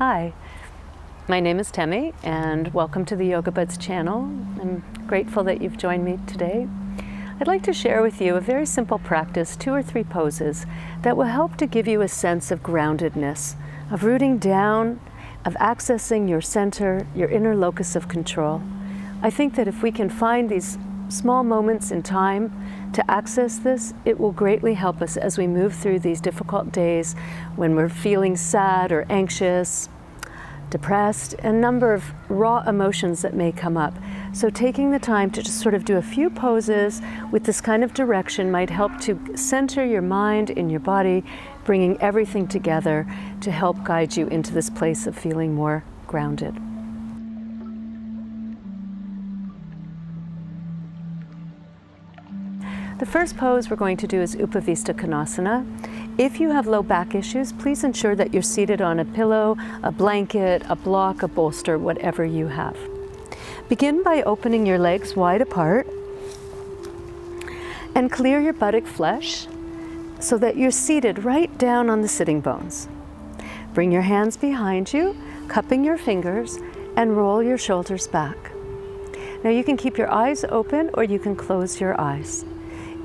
Hi, my name is Temmi and welcome to the Yoga Buds channel. I'm grateful that you've joined me today. I'd like to share with you a very simple practice, 2 or 3 poses, that will help to give you a sense of groundedness, of rooting down, of accessing your center, your inner locus of control. I think that if we can find these small moments in time to access this, it will greatly help us as we move through these difficult days when we're feeling sad or anxious, depressed, a number of raw emotions that may come up. So taking the time to just sort of do a few poses with this kind of direction might help to center your mind in your body, bringing everything together to help guide you into this place of feeling more grounded. The first pose we're going to do is Upavista Konasana. If you have low back issues, please ensure that you're seated on a pillow, a blanket, a block, a bolster, whatever you have. Begin by opening your legs wide apart and clear your buttock flesh so that you're seated right down on the sitting bones. Bring your hands behind you, cupping your fingers, and roll your shoulders back. Now you can keep your eyes open or you can close your eyes.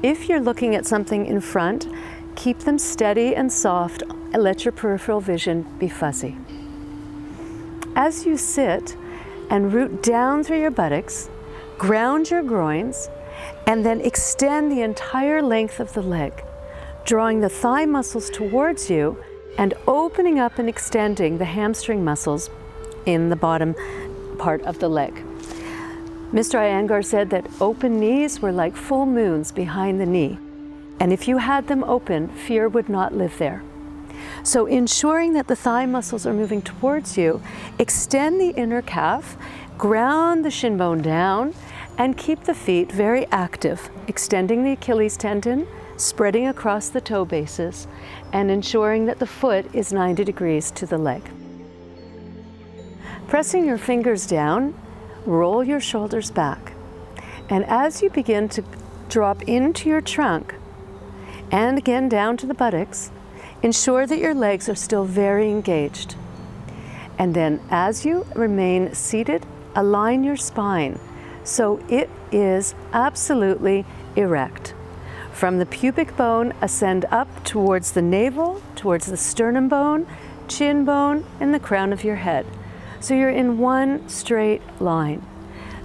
If you're looking at something in front, keep them steady and soft and let your peripheral vision be fuzzy. As you sit and root down through your buttocks, ground your groins, and then extend the entire length of the leg, drawing the thigh muscles towards you and opening up and extending the hamstring muscles in the bottom part of the leg. Mr. Iyengar said that open knees were like full moons behind the knee. And if you had them open, fear would not live there. So ensuring that the thigh muscles are moving towards you, extend the inner calf, ground the shin bone down, and keep the feet very active, extending the Achilles tendon, spreading across the toe bases, and ensuring that the foot is 90 degrees to the leg. Pressing your fingers down, roll your shoulders back. And as you begin to drop into your trunk, and again down to the buttocks, ensure that your legs are still very engaged. And then as you remain seated, align your spine so it is absolutely erect. From the pubic bone, ascend up towards the navel, towards the sternum bone, chin bone, and the crown of your head. So you're in one straight line.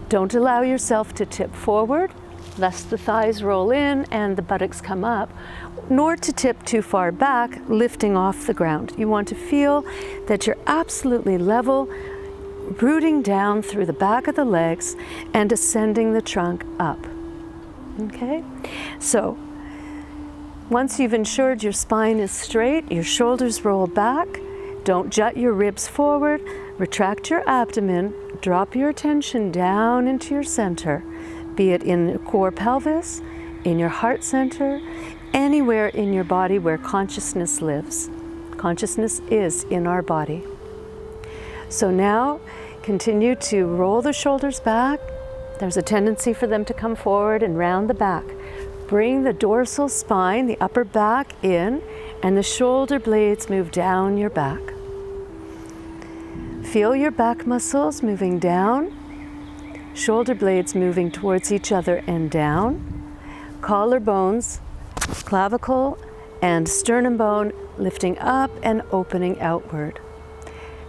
Don't allow yourself to tip forward, lest the thighs roll in and the buttocks come up, nor to tip too far back, lifting off the ground. You want to feel that you're absolutely level, rooting down through the back of the legs and ascending the trunk up. Okay? So, once you've ensured your spine is straight, your shoulders roll back, don't jut your ribs forward, retract your abdomen, drop your attention down into your center, be it in the core pelvis, in your heart center, anywhere in your body where consciousness lives. Consciousness is in our body. So now, continue to roll the shoulders back. There's a tendency for them to come forward and round the back. Bring the dorsal spine, the upper back in, and the shoulder blades move down your back. Feel your back muscles moving down, shoulder blades moving towards each other and down, collarbones, clavicle, and sternum bone lifting up and opening outward.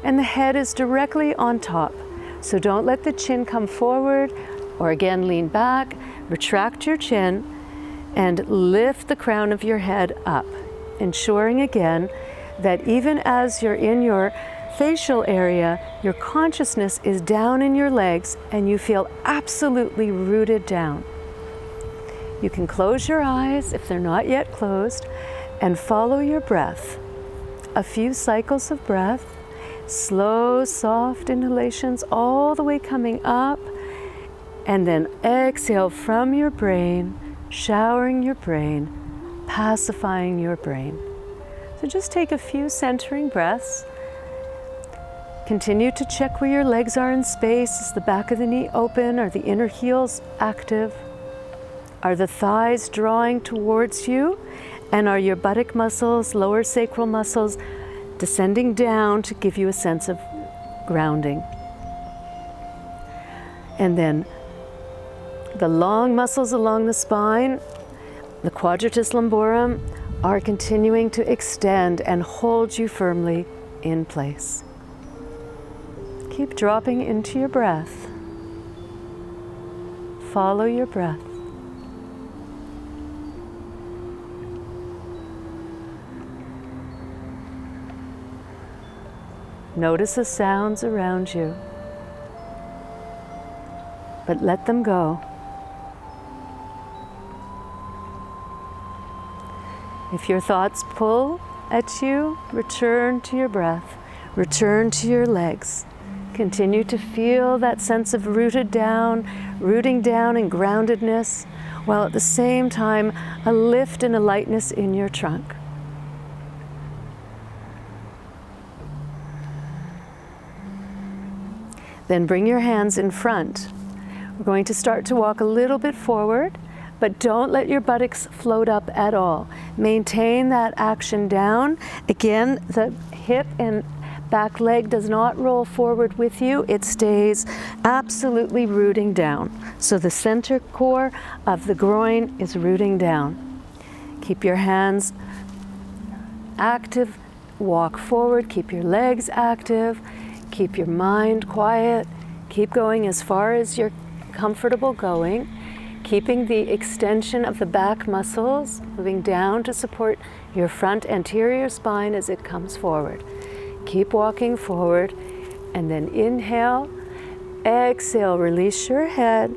And the head is directly on top, so don't let the chin come forward or again lean back. Retract your chin and lift the crown of your head up, ensuring again that even as you're in your facial area, your consciousness is down in your legs and you feel absolutely rooted down. You can close your eyes if they're not yet closed and follow your breath. A few cycles of breath, slow, soft inhalations all the way coming up, and then exhale from your brain, showering your brain, pacifying your brain. So just take a few centering breaths. Continue to check where your legs are in space. Is the back of the knee open? Are the inner heels active? Are the thighs drawing towards you? And are your buttock muscles, lower sacral muscles descending down to give you a sense of grounding. And then the long muscles along the spine, the quadratus lumborum, are continuing to extend and hold you firmly in place. Keep dropping into your breath. Follow your breath. Notice the sounds around you, but let them go. If your thoughts pull at you, return to your breath, return to your legs. Continue to feel that sense of rooting down and groundedness, while at the same time a lift and a lightness in your trunk. Then bring your hands in front. We're going to start to walk a little bit forward, but don't let your buttocks float up at all. Maintain that action down. Again, the hip and back leg does not roll forward with you. It stays absolutely rooting down. So the center core of the groin is rooting down. Keep your hands active. Walk forward. Keep your legs active. Keep your mind quiet. Keep going as far as you're comfortable going. Keeping the extension of the back muscles, moving down to support your front anterior spine as it comes forward. Keep walking forward, and then inhale, exhale, release your head,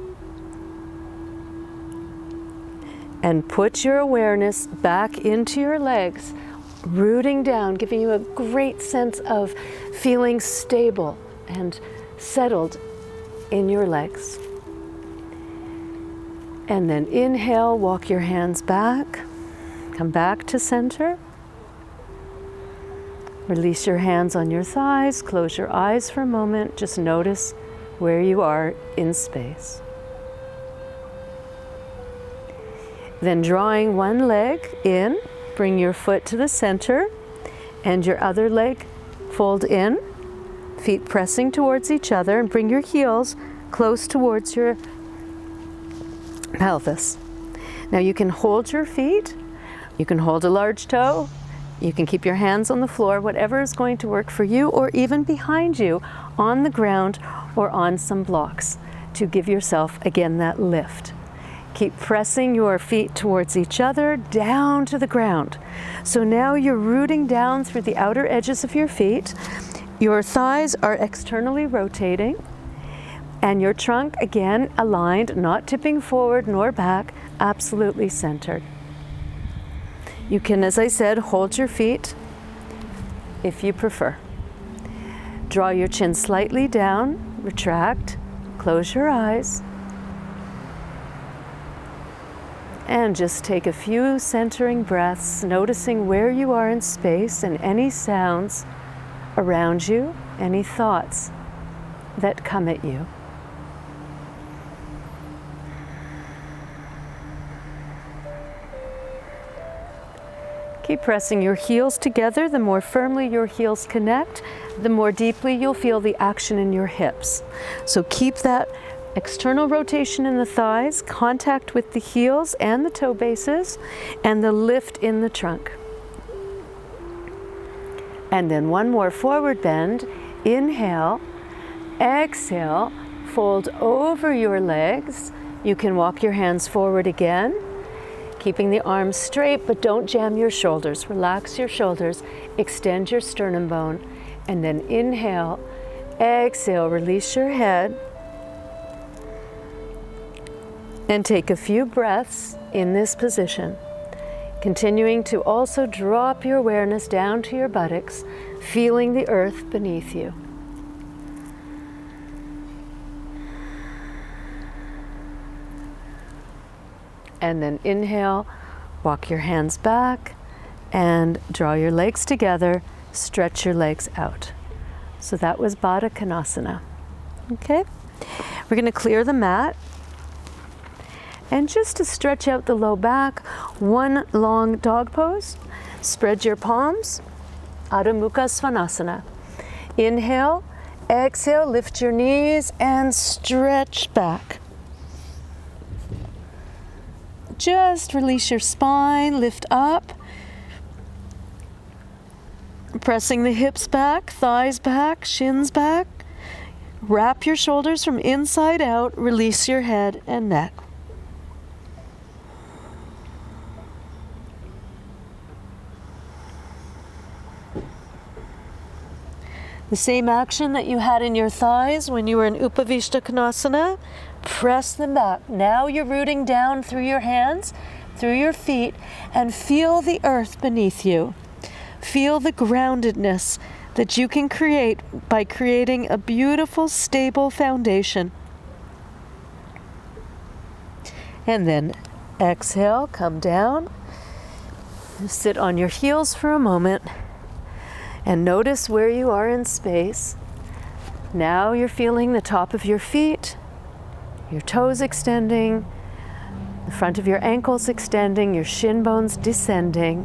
and put your awareness back into your legs, rooting down, giving you a great sense of feeling stable and settled in your legs. And then inhale, walk your hands back, come back to center. Release your hands on your thighs, close your eyes for a moment, just notice where you are in space. Then drawing one leg in, bring your foot to the center and your other leg fold in, feet pressing towards each other, and bring your heels close towards your pelvis. Now you can hold your feet, you can hold a large toe, you can keep your hands on the floor, whatever is going to work for you, or even behind you on the ground or on some blocks to give yourself, again, that lift. Keep pressing your feet towards each other, down to the ground. So now you're rooting down through the outer edges of your feet. Your thighs are externally rotating, and your trunk, again, aligned, not tipping forward nor back, absolutely centered. You can, as I said, hold your feet if you prefer. Draw your chin slightly down, retract, close your eyes, and just take a few centering breaths, noticing where you are in space and any sounds around you, any thoughts that come at you. Keep pressing your heels together. The more firmly your heels connect, the more deeply you'll feel the action in your hips. So keep that external rotation in the thighs, contact with the heels and the toe bases, and the lift in the trunk. And then one more forward bend. Inhale, exhale, fold over your legs. You can walk your hands forward again, keeping the arms straight, but don't jam your shoulders. Relax your shoulders, extend your sternum bone, and then inhale, exhale, release your head, and take a few breaths in this position. Continuing to also drop your awareness down to your buttocks, feeling the earth beneath you. And then inhale, walk your hands back and draw your legs together, stretch your legs out. So that was Baddha Konasana. Okay, we're going to clear the mat. And just to stretch out the low back, one long dog pose. Spread your palms, Adho Mukha Svanasana. Inhale, exhale, lift your knees and stretch back. Just release your spine, lift up. Pressing the hips back, thighs back, shins back. Wrap your shoulders from inside out, release your head and neck. The same action that you had in your thighs when you were in Upavishta Konasana, press them back. Now you're rooting down through your hands, through your feet, and feel the earth beneath you. Feel the groundedness that you can create by creating a beautiful, stable foundation. And then exhale, come down, sit on your heels for a moment, and notice where you are in space. Now you're feeling the top of your feet, your toes extending, the front of your ankles extending, your shin bones descending,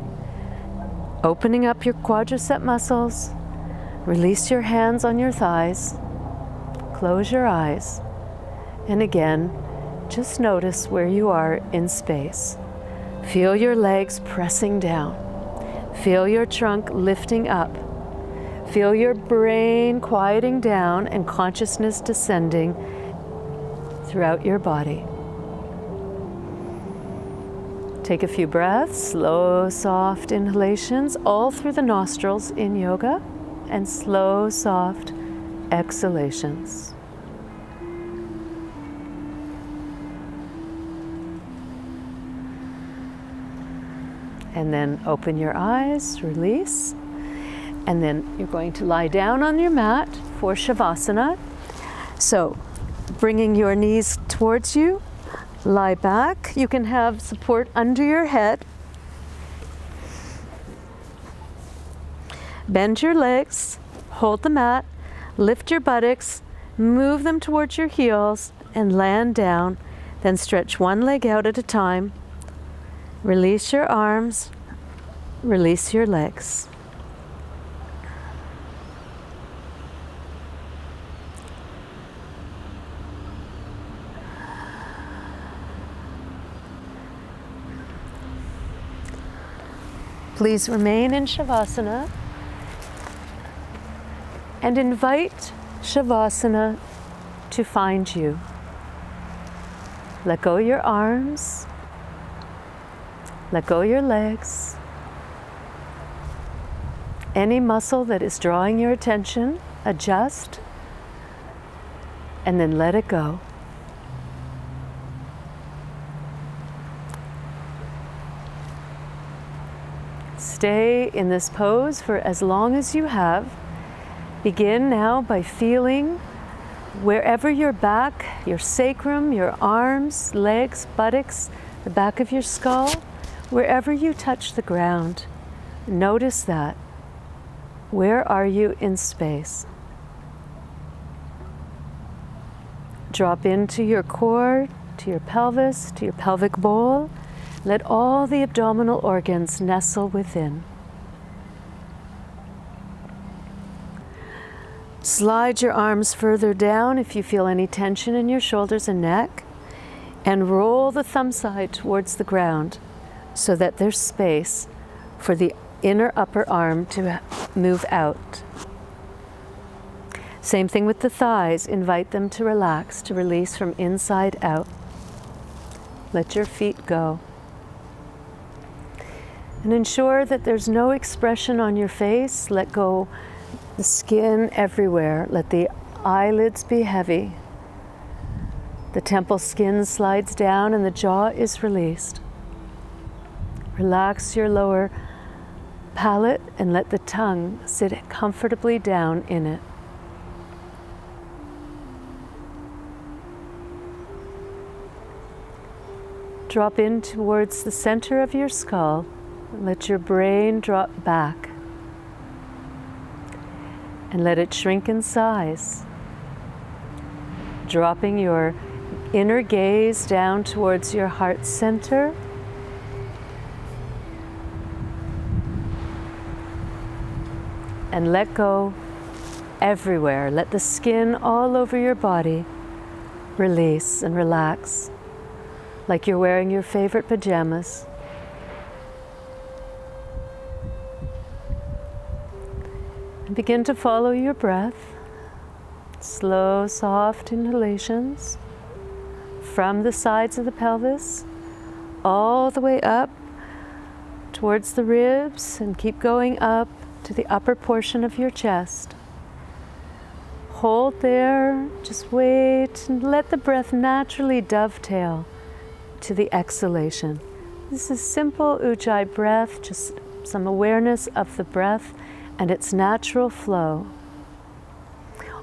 opening up your quadricep muscles. Release your hands on your thighs, close your eyes, and again, just notice where you are in space. Feel your legs pressing down. Feel your trunk lifting up. Feel your brain quieting down and consciousness descending throughout your body. Take a few breaths, slow, soft inhalations, all through the nostrils in yoga, and slow, soft exhalations. And then open your eyes, release, and then you're going to lie down on your mat for Shavasana. So, bringing your knees towards you, lie back. You can have support under your head. Bend your legs, hold the mat, lift your buttocks, move them towards your heels, and land down. Then stretch one leg out at a time. Release your arms, release your legs. Please remain in Shavasana and invite Shavasana to find you. Let go your arms, let go your legs. Any muscle that is drawing your attention, adjust, and then let it go. Stay in this pose for as long as you have. Begin now by feeling wherever your back, your sacrum, your arms, legs, buttocks, the back of your skull, wherever you touch the ground. Notice that. Where are you in space? Drop into your core, to your pelvis, to your pelvic bowl. Let all the abdominal organs nestle within. Slide your arms further down if you feel any tension in your shoulders and neck, and roll the thumb side towards the ground so that there's space for the inner upper arm to move out. Same thing with the thighs. Invite them to relax, to release from inside out. Let your feet go. And ensure that there's no expression on your face. Let go the skin everywhere. Let the eyelids be heavy. The temple skin slides down and the jaw is released. Relax your lower palate and let the tongue sit comfortably down in it. Drop in towards the center of your skull. Let your brain drop back and let it shrink in size, dropping your inner gaze down towards your heart center. and let go everywhere. Let the skin all over your body release and relax, like you're wearing your favorite pajamas. And begin to follow your breath. Slow, soft inhalations from the sides of the pelvis all the way up towards the ribs, and keep going up to the upper portion of your chest. Hold there, just wait, and let the breath naturally dovetail to the exhalation. This is simple Ujjayi breath, just some awareness of the breath and its natural flow.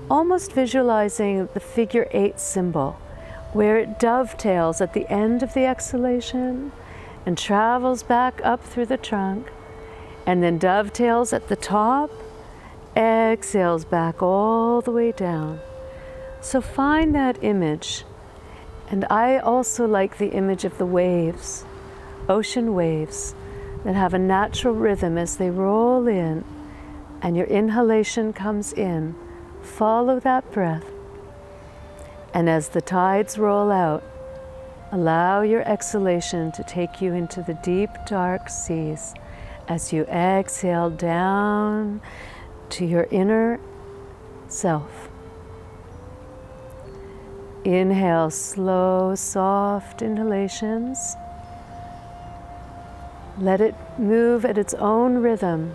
Almost visualizing the figure 8 symbol, where it dovetails at the end of the exhalation and travels back up through the trunk, and then dovetails at the top, exhales back all the way down. So find that image. And I also like the image of the waves, ocean waves, that have a natural rhythm as they roll in, and your inhalation comes in. Follow that breath. And as the tides roll out, allow your exhalation to take you into the deep, dark seas as you exhale down to your inner self. Inhale, slow, soft inhalations. Let it move at its own rhythm.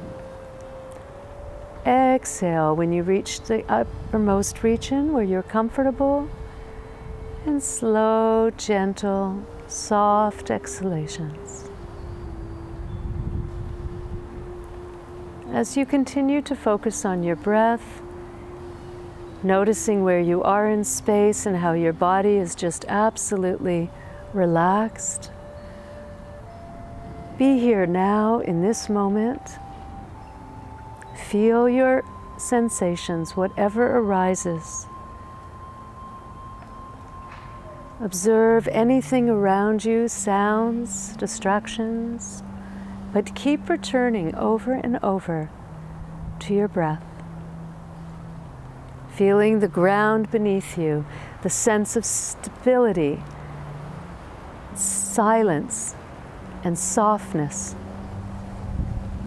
Exhale when you reach the uppermost region where you're comfortable, and slow, gentle, soft exhalations. As you continue to focus on your breath, noticing where you are in space and how your body is just absolutely relaxed, be here now in this moment. Feel your sensations, whatever arises. Observe anything around you, sounds, distractions, but keep returning over and over to your breath. Feeling the ground beneath you, the sense of stability, silence, and softness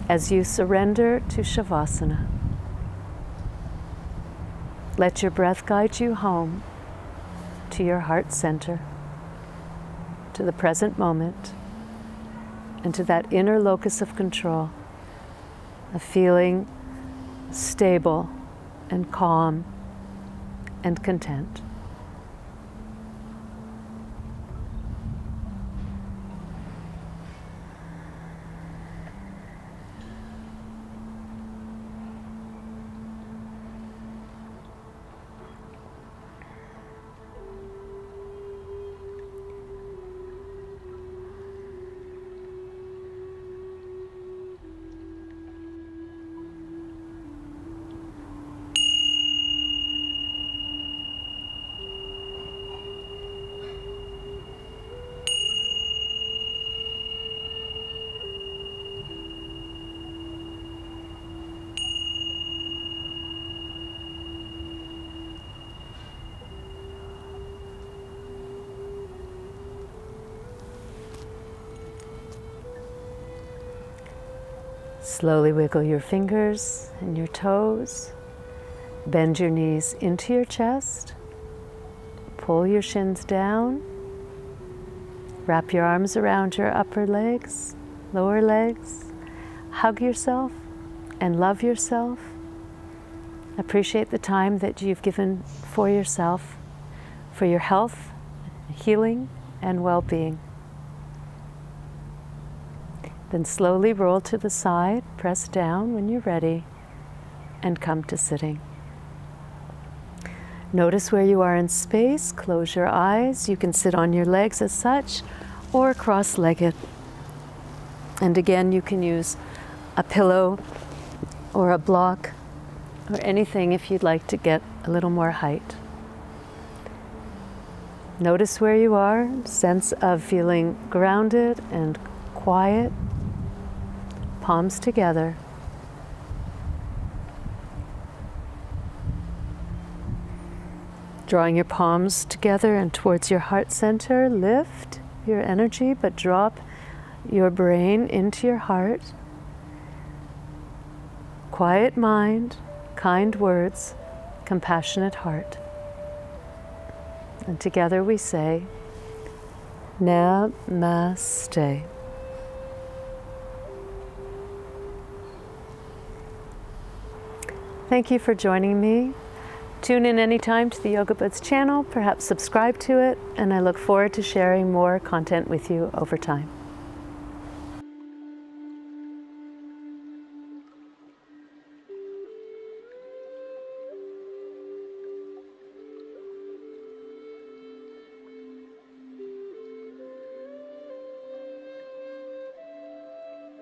as you surrender to Shavasana. Let your breath guide you home to your heart center, to the present moment, and to that inner locus of control, of feeling stable and calm and content. Slowly wiggle your fingers and your toes. Bend your knees into your chest. Pull your shins down. Wrap your arms around your upper legs, lower legs. Hug yourself and love yourself. Appreciate the time that you've given for yourself, for your health, healing, and well-being. Then slowly roll to the side, press down when you're ready, and come to sitting. Notice where you are in space, close your eyes. You can sit on your legs as such, or cross-legged. And again, you can use a pillow or a block or anything if you'd like to get a little more height. Notice where you are, sense of feeling grounded and quiet. Palms together. Drawing your palms together and towards your heart center, lift your energy, but drop your brain into your heart. Quiet mind, kind words, compassionate heart. And together we say, Namaste. Thank you for joining me. Tune in anytime to the Yoga Buds channel, perhaps subscribe to it, and I look forward to sharing more content with you over time.